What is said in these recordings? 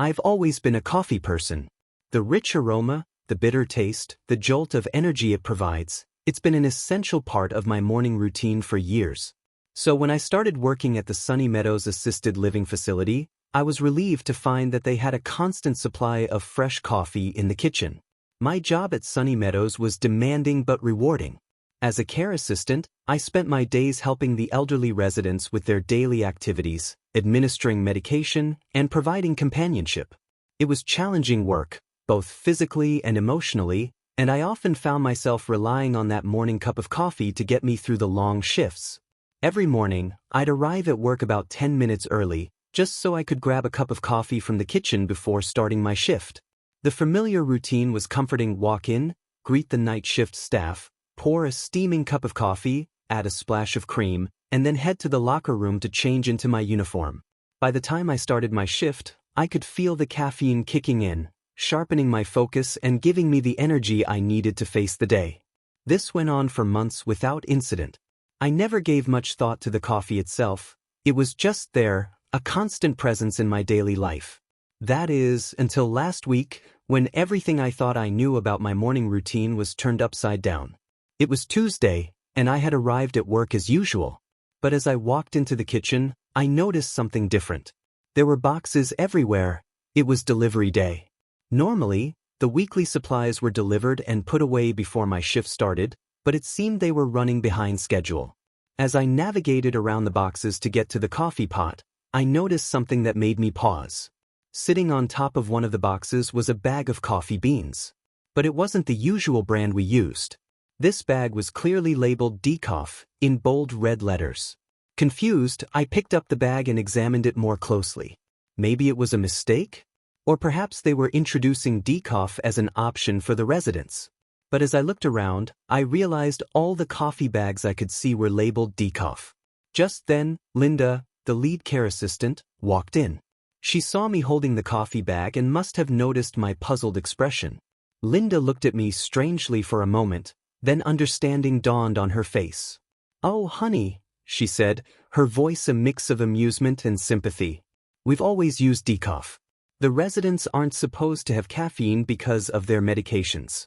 I've always been a coffee person. The rich aroma, the bitter taste, the jolt of energy it provides, it's been an essential part of my morning routine for years. So when I started working at the Sunny Meadows Assisted Living Facility, I was relieved to find that they had a constant supply of fresh coffee in the kitchen. My job at Sunny Meadows was demanding but rewarding. As a care assistant, I spent my days helping the elderly residents with their daily activities, administering medication, and providing companionship. It was challenging work, both physically and emotionally, and I often found myself relying on that morning cup of coffee to get me through the long shifts. Every morning, I'd arrive at work about 10 minutes early, just so I could grab a cup of coffee from the kitchen before starting my shift. The familiar routine was comforting: walk in, greet the night shift staff, pour a steaming cup of coffee, add a splash of cream, and then head to the locker room to change into my uniform. By the time I started my shift, I could feel the caffeine kicking in, sharpening my focus and giving me the energy I needed to face the day. This went on for months without incident. I never gave much thought to the coffee itself. It was just there, a constant presence in my daily life. That is, until last week, when everything I thought I knew about my morning routine was turned upside down. It was Tuesday, and I had arrived at work as usual. But as I walked into the kitchen, I noticed something different. There were boxes everywhere. It was delivery day. Normally, the weekly supplies were delivered and put away before my shift started, but it seemed they were running behind schedule. As I navigated around the boxes to get to the coffee pot, I noticed something that made me pause. Sitting on top of one of the boxes was a bag of coffee beans. But it wasn't the usual brand we used. This bag was clearly labeled decaf, in bold red letters. Confused, I picked up the bag and examined it more closely. Maybe it was a mistake? Or perhaps they were introducing decaf as an option for the residents. But as I looked around, I realized all the coffee bags I could see were labeled decaf. Just then, Linda, the lead care assistant, walked in. She saw me holding the coffee bag and must have noticed my puzzled expression. Linda looked at me strangely for a moment, then understanding dawned on her face. "Oh, honey," she said, her voice a mix of amusement and sympathy. "We've always used decaf. The residents aren't supposed to have caffeine because of their medications."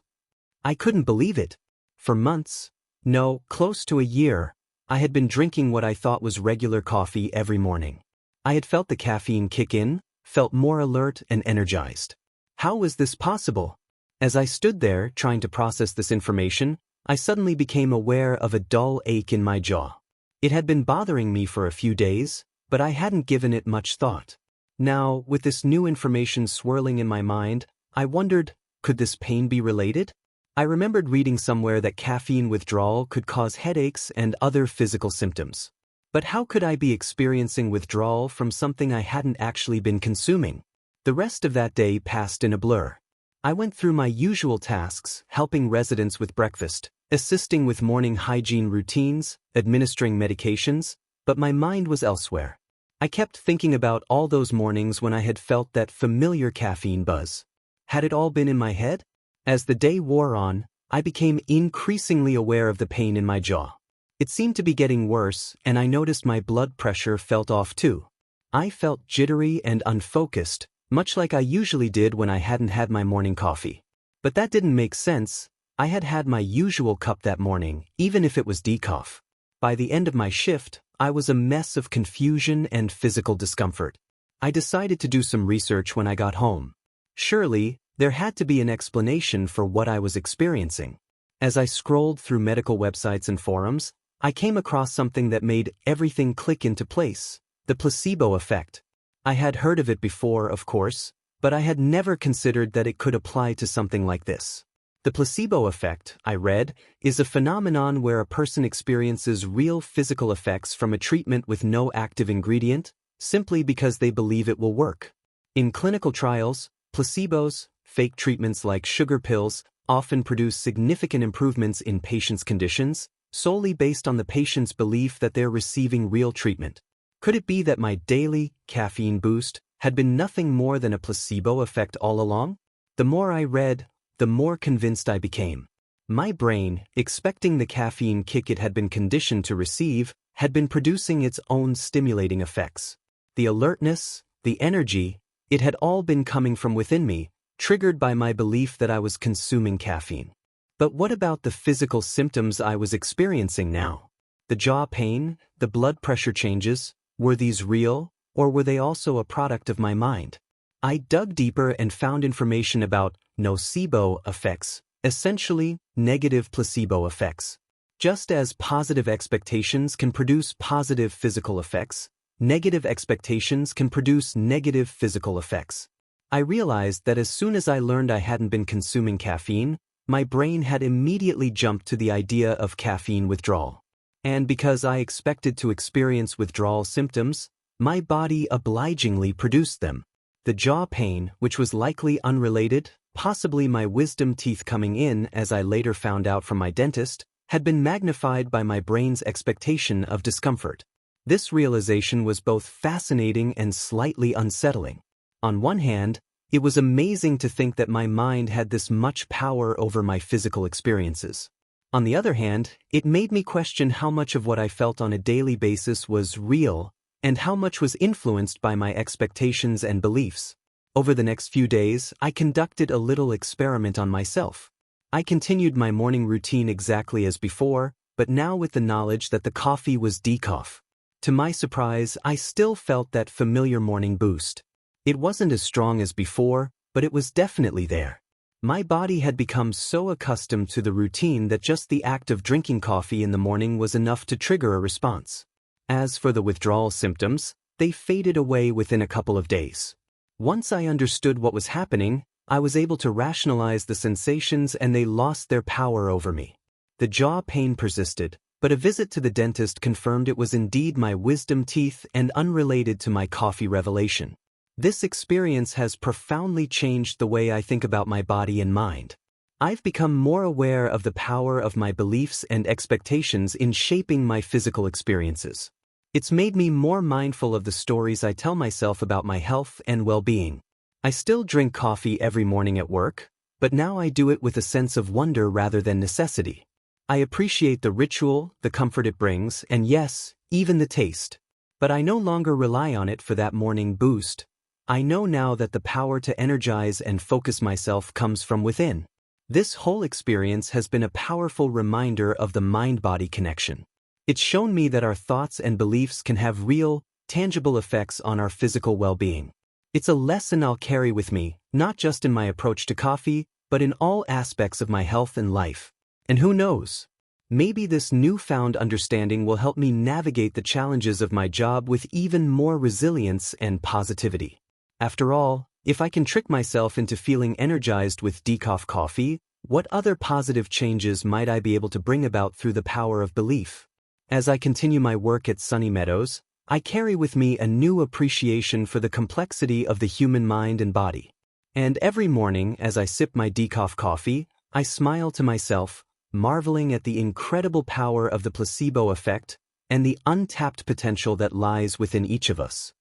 I couldn't believe it. For months, no, close to a year, I had been drinking what I thought was regular coffee every morning. I had felt the caffeine kick in, felt more alert and energized. How was this possible? As I stood there trying to process this information, I suddenly became aware of a dull ache in my jaw. It had been bothering me for a few days, but I hadn't given it much thought. Now, with this new information swirling in my mind, I wondered, could this pain be related? I remembered reading somewhere that caffeine withdrawal could cause headaches and other physical symptoms. But how could I be experiencing withdrawal from something I hadn't actually been consuming? The rest of that day passed in a blur. I went through my usual tasks, helping residents with breakfast, assisting with morning hygiene routines, administering medications, but my mind was elsewhere. I kept thinking about all those mornings when I had felt that familiar caffeine buzz. Had it all been in my head? As the day wore on, I became increasingly aware of the pain in my jaw. It seemed to be getting worse, and I noticed my blood pressure felt off too. I felt jittery and unfocused, much like I usually did when I hadn't had my morning coffee. But that didn't make sense. I had had my usual cup that morning, even if it was decaf. By the end of my shift, I was a mess of confusion and physical discomfort. I decided to do some research when I got home. Surely, there had to be an explanation for what I was experiencing. As I scrolled through medical websites and forums, I came across something that made everything click into place: the placebo effect. I had heard of it before, of course, but I had never considered that it could apply to something like this. The placebo effect, I read, is a phenomenon where a person experiences real physical effects from a treatment with no active ingredient, simply because they believe it will work. In clinical trials, placebos, fake treatments like sugar pills, often produce significant improvements in patients' conditions, solely based on the patient's belief that they're receiving real treatment. Could it be that my daily caffeine boost had been nothing more than a placebo effect all along? The more I read, the more convinced I became. My brain, expecting the caffeine kick it had been conditioned to receive, had been producing its own stimulating effects. The alertness, the energy, It had all been coming from within me, triggered by my belief that I was consuming caffeine. But what about the physical symptoms I was experiencing now? The jaw pain, the blood pressure changes, were these real, or were they also a product of my mind? I dug deeper and found information about nocebo effects, essentially negative placebo effects. Just as positive expectations can produce positive physical effects, negative expectations can produce negative physical effects. I realized that as soon as I learned I hadn't been consuming caffeine, my brain had immediately jumped to the idea of caffeine withdrawal. And because I expected to experience withdrawal symptoms, my body obligingly produced them. The jaw pain, which was likely unrelated, possibly my wisdom teeth coming in as I later found out from my dentist, had been magnified by my brain's expectation of discomfort. This realization was both fascinating and slightly unsettling. On one hand, it was amazing to think that my mind had this much power over my physical experiences. On the other hand, it made me question how much of what I felt on a daily basis was real and how much was influenced by my expectations and beliefs. Over the next few days, I conducted a little experiment on myself. I continued my morning routine exactly as before, but now with the knowledge that the coffee was decaf. To my surprise, I still felt that familiar morning boost. It wasn't as strong as before, but it was definitely there. My body had become so accustomed to the routine that just the act of drinking coffee in the morning was enough to trigger a response. As for the withdrawal symptoms, they faded away within a couple of days. Once I understood what was happening, I was able to rationalize the sensations and they lost their power over me. The jaw pain persisted, but a visit to the dentist confirmed it was indeed my wisdom teeth and unrelated to my coffee revelation. This experience has profoundly changed the way I think about my body and mind. I've become more aware of the power of my beliefs and expectations in shaping my physical experiences. It's made me more mindful of the stories I tell myself about my health and well-being. I still drink coffee every morning at work, but now I do it with a sense of wonder rather than necessity. I appreciate the ritual, the comfort it brings, and yes, even the taste. But I no longer rely on it for that morning boost. I know now that the power to energize and focus myself comes from within. This whole experience has been a powerful reminder of the mind-body connection. It's shown me that our thoughts and beliefs can have real, tangible effects on our physical well-being. It's a lesson I'll carry with me, not just in my approach to coffee, but in all aspects of my health and life. And who knows? Maybe this newfound understanding will help me navigate the challenges of my job with even more resilience and positivity. After all, if I can trick myself into feeling energized with decaf coffee, what other positive changes might I be able to bring about through the power of belief? As I continue my work at Sunny Meadows, I carry with me a new appreciation for the complexity of the human mind and body. And every morning, as I sip my decaf coffee, I smile to myself, marveling at the incredible power of the placebo effect and the untapped potential that lies within each of us.